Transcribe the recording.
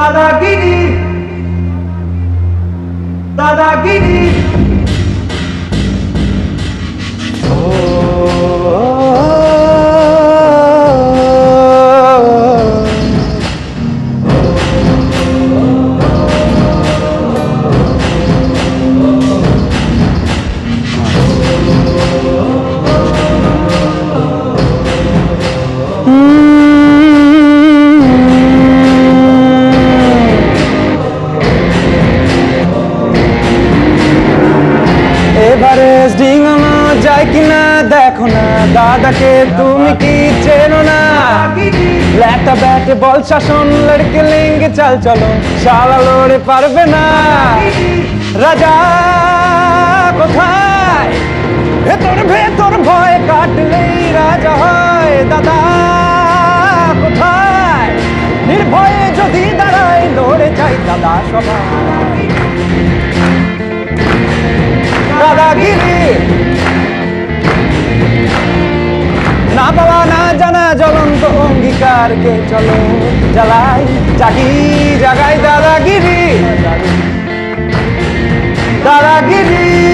দাদাগিরি দাদাগিরি Everest डिंगानो जाए कि ना देखो ना दादा के तुम की चेनो ना लैटा बैटे बॉल शासन लड़के लेंगे चल चलो शाला लोड़े पारबे ना राजा कोथाय भेतर भेतर भय काटले राजा হয় दादा कोथाय निर्भये যদি দাঁড়ায় লড়ে যাই দাদা সবাই দাদাগিরি না পাওয়া না জানা জ্বলন্ত অঙ্গীকারকে চলো জ্বালাই জাগি জাগাই দাদাগিরি দাদাগিরি